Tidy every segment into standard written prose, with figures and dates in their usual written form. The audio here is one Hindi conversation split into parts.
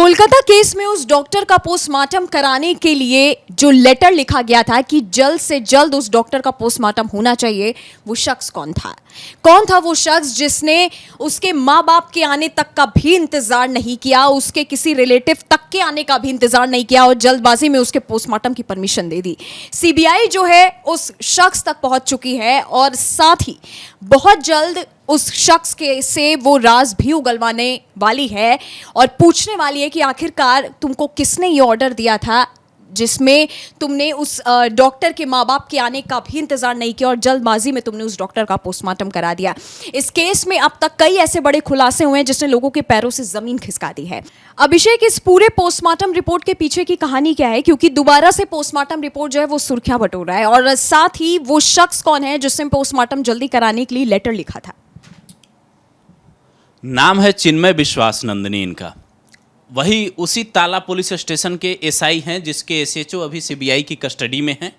कोलकाता केस में उस डॉक्टर का पोस्टमार्टम कराने के लिए जो लेटर लिखा गया था कि जल्द से जल्द उस डॉक्टर का पोस्टमार्टम होना चाहिए, वो शख्स कौन था? कौन था वो शख्स जिसने उसके माँ बाप के आने तक का भी इंतजार नहीं किया, उसके किसी रिलेटिव तक के आने का भी इंतजार नहीं किया और जल्दबाजी में उसके पोस्टमार्टम की परमिशन दे दी? सीबीआई जो है उस शख्स तक पहुंच चुकी है और साथ ही बहुत जल्द उस शख्स के से वो राज भी उगलवाने वाली है और पूछने वाली है कि आखिरकार तुमको किसने ये ऑर्डर दिया था जिसमें तुमने उस डॉक्टर के माँ बाप के आने का भी इंतजार नहीं किया और जल्दबाजी में तुमने उस डॉक्टर का पोस्टमार्टम करा दिया। इस केस में अब तक कई ऐसे बड़े खुलासे हुए हैं जिसने लोगों के पैरों से जमीन खिसका दी है। अभिषेक, इस पूरे पोस्टमार्टम रिपोर्ट के पीछे की कहानी क्या है? क्योंकि दोबारा से पोस्टमार्टम रिपोर्ट जो है वो सुर्खियां बटोर रहा है और साथ ही वो शख्स कौन है जिसने पोस्टमार्टम जल्दी कराने के लिए लेटर लिखा था? नाम है चिन्मय विश्वास नंदिनी इनका। वही उसी ताला पुलिस स्टेशन के एसआई हैं जिसके एसएचओ अभी सीबीआई की कस्टडी में हैं।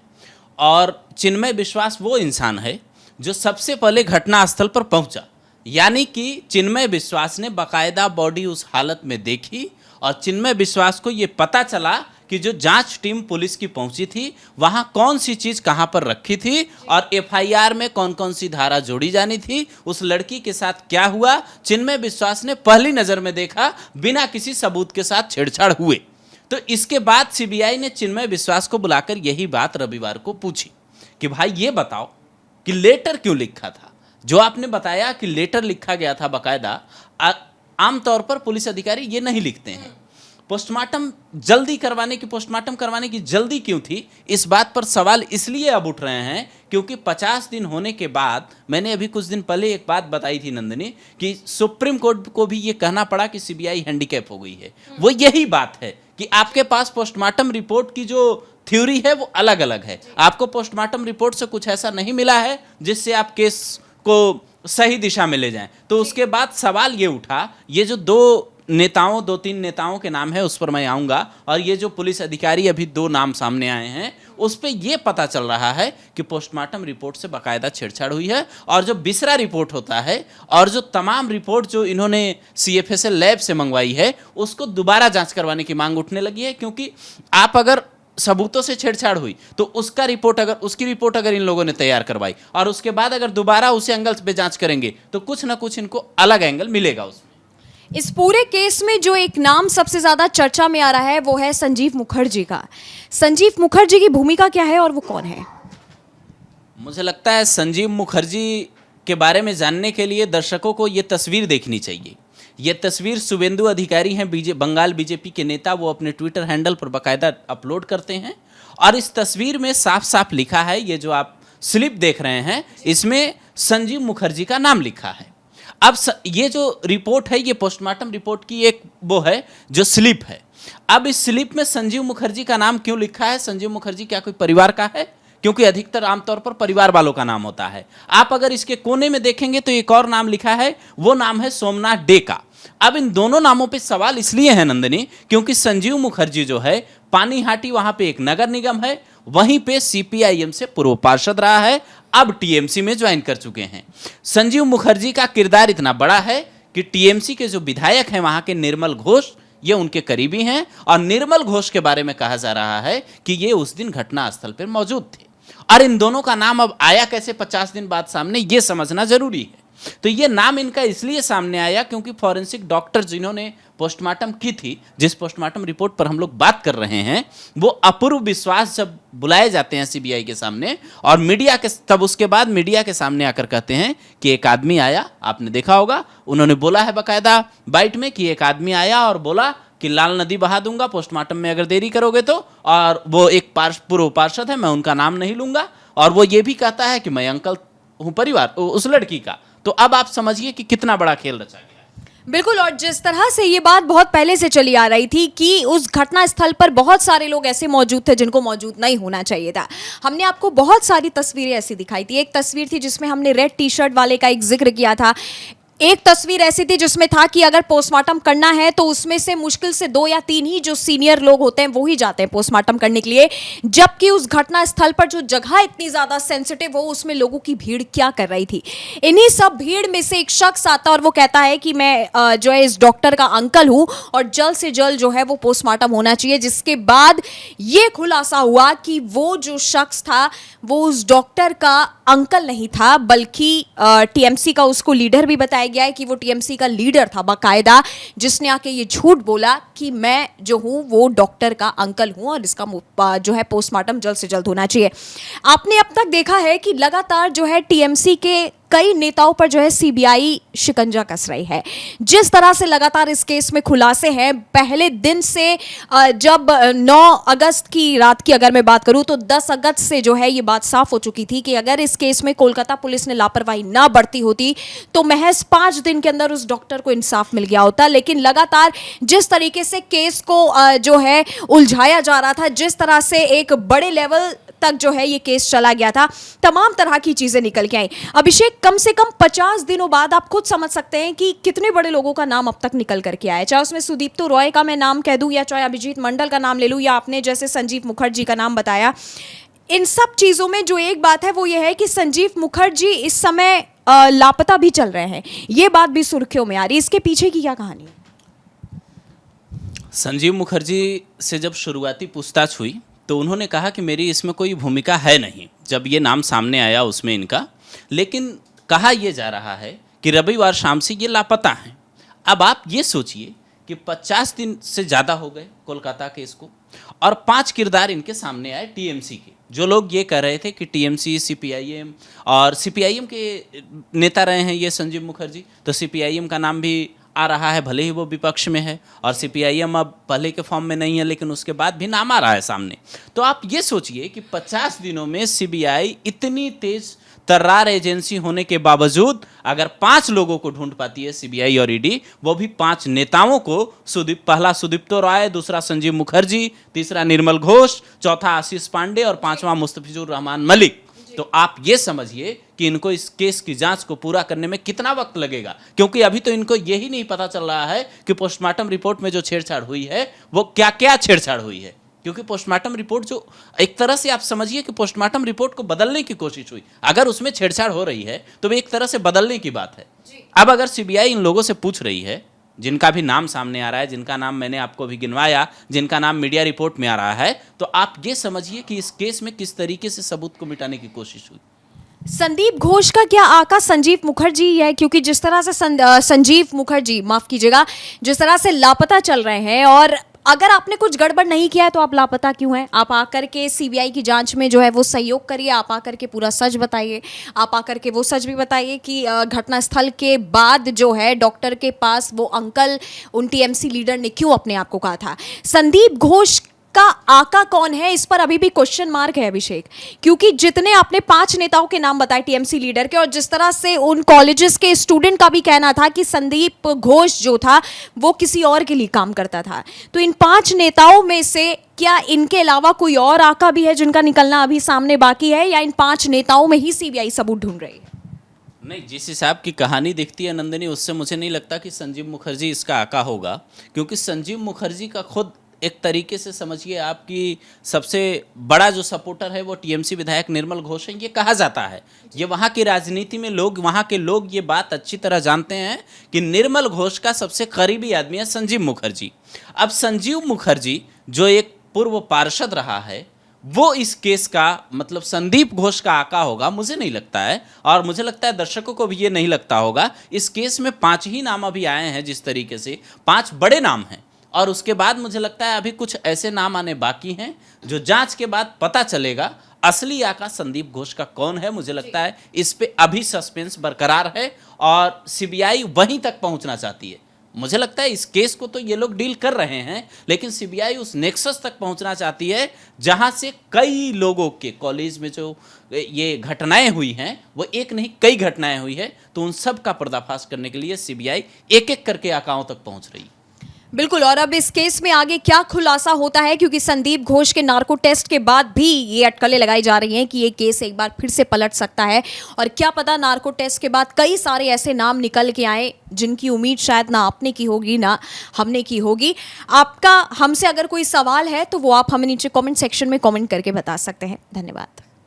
और चिन्मय विश्वास वो इंसान है जो सबसे पहले घटनास्थल पर पहुंचा, यानी कि चिन्मय विश्वास ने बाकायदा बॉडी उस हालत में देखी और चिन्मय विश्वास को ये पता चला कि जो जांच टीम पुलिस की पहुंची थी वहां कौन सी चीज़ कहां पर रखी थी और एफआईआर में कौन कौन सी धारा जोड़ी जानी थी, उस लड़की के साथ क्या हुआ, चिन्मय विश्वास ने पहली नज़र में देखा बिना किसी सबूत के साथ छेड़छाड़ हुए। तो इसके बाद सीबीआई ने चिन्मय विश्वास को बुलाकर यही बात रविवार को पूछी कि भाई ये बताओ कि लेटर क्यों लिखा था। जो आपने बताया कि लेटर लिखा गया था बाकायदा, आमतौर पर पुलिस अधिकारी ये नहीं लिखते हैं। पोस्टमार्टम जल्दी करवाने की, पोस्टमार्टम करवाने की जल्दी क्यों थी, इस बात पर सवाल इसलिए अब उठ रहे हैं क्योंकि 50 दिन होने के बाद, मैंने अभी कुछ दिन पहले एक बात बताई थी नंदिनी कि सुप्रीम कोर्ट को भी ये कहना पड़ा कि सीबीआई हैंडीकैप हो गई है। वो यही बात है कि आपके पास पोस्टमार्टम रिपोर्ट की जो थ्योरी है वो अलग अलग है। आपको पोस्टमार्टम रिपोर्ट से कुछ ऐसा नहीं मिला है जिससे आप केस को सही दिशा में ले जाएं। तो उसके बाद सवाल ये उठा, ये जो दो तीन नेताओं के नाम है उस पर मैं आऊँगा, और ये जो पुलिस अधिकारी अभी 2 नाम सामने आए हैं उस पर यह पता चल रहा है कि पोस्टमार्टम रिपोर्ट से बाकायदा छेड़छाड़ हुई है। और जो बिसरा रिपोर्ट होता है और जो तमाम रिपोर्ट जो इन्होंने CFSL लैब से मंगवाई है उसको दोबारा जांच करवाने की मांग उठने लगी है। क्योंकि आप अगर सबूतों से छेड़छाड़ हुई तो उसकी रिपोर्ट अगर इन लोगों ने तैयार करवाई और उसके बाद अगर दोबारा उसी एंगल पे जांच करेंगे तो कुछ ना कुछ इनको अलग एंगल मिलेगा उसमें। इस पूरे केस में जो एक नाम सबसे ज्यादा चर्चा में आ रहा है वो है संजीव मुखर्जी का। संजीव मुखर्जी की भूमिका क्या है और वो कौन है? मुझे लगता है संजीव मुखर्जी के बारे में जानने के लिए दर्शकों को ये तस्वीर देखनी चाहिए। ये तस्वीर शुभेंदु अधिकारी हैं, बंगाल बीजेपी के नेता, वो अपने ट्विटर हैंडल पर बाकायदा अपलोड करते हैं और इस तस्वीर में साफ साफ लिखा है, ये जो आप स्लिप देख रहे हैं इसमें संजीव मुखर्जी का नाम लिखा है। अब ये जो रिपोर्ट है ये पोस्टमार्टम रिपोर्ट की एक वो है जो स्लिप है। अब इस स्लिप में संजीव मुखर्जी का नाम क्यों लिखा है? संजीव मुखर्जी क्या कोई परिवार का है? क्योंकि अधिकतर आमतौर पर परिवार वालों का नाम होता है। आप अगर इसके कोने में देखेंगे तो एक और नाम लिखा है, वो नाम है सोमनाथ डे का। अब इन दोनों नामों पे सवाल इसलिए है नंदिनी क्योंकि संजीव मुखर्जी जो है पानीहाटी, वहां पे एक नगर निगम है, वहीं पे CPIM से पूर्व पार्षद रहा है, अब TMC में ज्वाइन कर चुके हैं। संजीव मुखर्जी का किरदार इतना बड़ा है कि TMC के जो विधायक हैं वहां के निर्मल घोष, ये उनके करीबी हैं और निर्मल घोष के बारे में कहा जा रहा है कि ये उस दिन घटनास्थल पर मौजूद थे। और इन दोनों का नाम अब आया कैसे 50 दिन बाद सामने, ये समझना जरूरी है। तो ये नाम इनका इसलिए सामने आया क्योंकि फॉरेंसिक डॉक्टर जिन्होंने पोस्टमार्टम की थी, जिस पोस्टमार्टम रिपोर्ट पर हम लोग बात कर रहे हैं, वो अपूर्व विश्वास जब बुलाए जाते हैं सीबीआई के सामने और तब उसके बाद मीडिया के सामने आकर कहते हैं कि एक आदमी आया, आपने देखा होगा उन्होंने बोला है बाकायदा बाइट में कि एक आदमी आया और बोला कि लाल नदी बहा दूंगा पोस्टमार्टम में अगर देरी करोगे तो, और वो एक पूर्व पार्षद है, मैं उनका नाम नहीं लूंगा, और वो ये भी कहता है कि मैं अंकल हूं परिवार उस लड़की का। तो अब आप समझिए कि कितना बड़ा खेल रचा गया है। बिल्कुल, और जिस तरह से ये बात बहुत पहले से चली आ रही थी कि उस घटना स्थल पर बहुत सारे लोग ऐसे मौजूद थे जिनको मौजूद नहीं होना चाहिए था। हमने आपको बहुत सारी तस्वीरें ऐसी दिखाई थी। एक तस्वीर थी जिसमें हमने रेड टी शर्ट वाले का एक जिक्र किया था। एक तस्वीर ऐसी थी जिसमें था कि अगर पोस्टमार्टम करना है तो उसमें से मुश्किल से 2 या 3 ही जो सीनियर लोग होते हैं वो ही जाते हैं पोस्टमार्टम करने के लिए, जबकि उस घटना स्थल पर जो जगह इतनी ज्यादा सेंसिटिव हो उसमें लोगों की भीड़ क्या कर रही थी। इन्हीं सब भीड़ में से एक शख्स आता और वो कहता है कि मैं जो है इस डॉक्टर का अंकल हूं और जल्द से जल्द जो है वो पोस्टमार्टम होना चाहिए, जिसके बाद ये खुलासा हुआ कि वो जो शख्स था वो उस डॉक्टर का अंकल नहीं था, बल्कि टीएमसी का उसको लीडर भी बताया गया है कि वो टीएमसी का लीडर था बाकायदा, जिसने आके ये झूठ बोला कि मैं जो हूं वो डॉक्टर का अंकल हूं और इसका जो है पोस्टमार्टम जल्द से जल्द होना चाहिए। आपने अब तक देखा है कि लगातार जो है टीएमसी के कई नेताओं पर जो है सीबीआई शिकंजा कस रही है। जिस तरह से लगातार इस केस में खुलासे हैं, पहले दिन से जब 9 अगस्त की रात की अगर मैं बात करूं तो 10 अगस्त से जो है ये बात साफ हो चुकी थी कि अगर इस केस में कोलकाता पुलिस ने लापरवाही ना बरती होती तो महज 5 दिन के अंदर उस डॉक्टर को इंसाफ मिल गया होता। लेकिन लगातार जिस तरीके से केस को जो है उलझाया जा रहा था, जिस तरह से एक बड़े लेवल तक जो है ये केस चला गया था, तमाम तरह की चीजें निकल के आई। अभिषेक, कम से कम 50 दिनों बाद आप खुद समझ सकते हैं कि कितने बड़े लोगों का नाम अब तक निकल करके आया, चाहे उसमें सुदीप्तो रॉय का मैं नाम कह दूं या चाहे अभिजीत मंडल का नाम ले लूं या आपने जैसे संजीव मुखर्जी का नाम बताया। इन सब चीजों में जो एक बात है वो ये है कि संजीव मुखर्जी इस समय लापता भी चल रहे हैं, ये बात भी सुर्खियों में आ रही है। इसके पीछे की क्या कहानी है? संजीव मुखर्जी से जब शुरुआती पूछताछ हुई तो उन्होंने कहा कि मेरी इसमें कोई भूमिका है नहीं, जब ये नाम सामने आया उसमें इनका। लेकिन कहा यह जा रहा है कि रविवार शाम से ये लापता हैं। अब आप ये सोचिए कि 50 दिन से ज़्यादा हो गए कोलकाता के इसको, और 5 किरदार इनके सामने आए टीएमसी के। जो लोग ये कह रहे थे कि टीएमसी सीपीआईएम, और सीपीआईएम के नेता रहे हैं ये संजीव मुखर्जी, तो सीपीआईएम का नाम भी आ रहा है, भले ही वो विपक्ष में है, और सीपीआईएम अब पहले के फॉर्म में नहीं है, लेकिन उसके बाद भी नाम आ रहा है सामने। तो आप ये सोचिए कि 50 दिनों में सीबीआई इतनी तेज तर्रार एजेंसी होने के बावजूद अगर 5 लोगों को ढूंढ पाती है सीबीआई और ईडी, वो भी 5 नेताओं को, पहला सुदीप्तो राय, दूसरा संजीव मुखर्जी, तीसरा निर्मल घोष, चौथा आशीष पांडे और 5वां मुस्तफिजुर रहमान मलिक, तो आप ये समझिए कि इनको इस केस की जांच को पूरा करने में कितना वक्त लगेगा। क्योंकि अभी तो इनको यही नहीं पता चल रहा है कि पोस्टमार्टम रिपोर्ट में जो छेड़छाड़ हुई है वो क्या क्या छेड़छाड़ हुई है। क्योंकि पोस्टमार्टम रिपोर्ट जो एक तरह से आप समझिए कि पोस्टमार्टम रिपोर्ट को बदलने की कोशिश हुई, अगर उसमें छेड़छाड़ हो रही है तो वो एक तरह से बदलने की बात है। अब अगर सीबीआई इन लोगों से पूछ रही है, जिनका भी नाम सामने आ रहा है, जिनका नाम मैंने आपको भी गिनवाया, जिनका नाम मीडिया रिपोर्ट में आ रहा है, तो आप ये समझिए कि इस केस में किस तरीके से सबूत को मिटाने की कोशिश हुई। संदीप घोष का क्या आका संजीव मुखर्जी ही है? क्योंकि जिस तरह से संजीव मुखर्जी, माफ कीजिएगा, जिस तरह से लापता चल रहे हैं, और अगर आपने कुछ गड़बड़ नहीं किया है तो आप लापता क्यों हैं? आप आकर के सीबीआई की जांच में जो है वो सहयोग करिए, आप आकर के पूरा सच बताइए, आप आकर के वो सच भी बताइए कि घटनास्थल के बाद जो है डॉक्टर के पास वो अंकल, उन टीएमसी लीडर ने क्यों अपने आप को कहा था। संदीप घोष का आका कौन है, इस पर अभी भी क्वेश्चन मार्क है अभिषेक, क्योंकि जितने आपने 5 नेताओं के नाम बताए टीएमसी लीडर के, और जिस तरह से उन कॉलेजेस के स्टूडेंट का भी कहना था कि संदीप घोष जो था वो किसी और के लिए काम करता था, तो इन 5 नेताओं में से क्या इनके अलावा कोई और आका भी है जिनका निकलना अभी सामने बाकी है, या इन 5 नेताओं में ही सीबीआई सबूत ढूंढ रही है? नहीं, जिस हिसाब की कहानी दिखती है नंदिनी, उससे मुझे नहीं लगता कि संजीव मुखर्जी इसका आका होगा। क्योंकि संजीव मुखर्जी का खुद एक तरीके से समझिए आपकी सबसे बड़ा जो सपोर्टर है वो टीएमसी विधायक निर्मल घोष है, ये कहा जाता है। ये वहाँ की राजनीति में लोग, वहाँ के लोग ये बात अच्छी तरह जानते हैं कि निर्मल घोष का सबसे करीबी आदमी है संजीव मुखर्जी। अब संजीव मुखर्जी जो एक पूर्व पार्षद रहा है, वो इस केस का मतलब संदीप घोष का आका होगा, मुझे नहीं लगता है। और मुझे लगता है दर्शकों को भी ये नहीं लगता होगा। इस केस में 5 ही नाम अभी आए हैं, जिस तरीके से 5 बड़े नाम हैं, और उसके बाद मुझे लगता है अभी कुछ ऐसे नाम आने बाकी हैं जो जांच के बाद पता चलेगा असली आका संदीप घोष का कौन है। मुझे लगता है इस पे अभी सस्पेंस बरकरार है और सीबीआई वहीं तक पहुंचना चाहती है। मुझे लगता है इस केस को तो ये लोग डील कर रहे हैं, लेकिन सीबीआई उस नेक्सस तक पहुंचना चाहती है जहां से कई लोगों के कॉलेज में जो ये घटनाएं हुई हैं, वो एक नहीं कई घटनाएं हुई है, तो उन सब का पर्दाफाश करने के लिए सीबीआई एक एक करके आकाओं तक पहुंच रही है। बिल्कुल। और अब इस केस में आगे क्या खुलासा होता है, क्योंकि संदीप घोष के नार्को टेस्ट के बाद भी ये अटकलें लगाई जा रही हैं कि ये केस एक बार फिर से पलट सकता है, और क्या पता नार्को टेस्ट के बाद कई सारे ऐसे नाम निकल के आए जिनकी उम्मीद शायद ना आपने की होगी ना हमने की होगी। आपका हमसे अगर कोई सवाल है तो वो आप हमें नीचे कमेंट सेक्शन में कमेंट करके बता सकते हैं। धन्यवाद।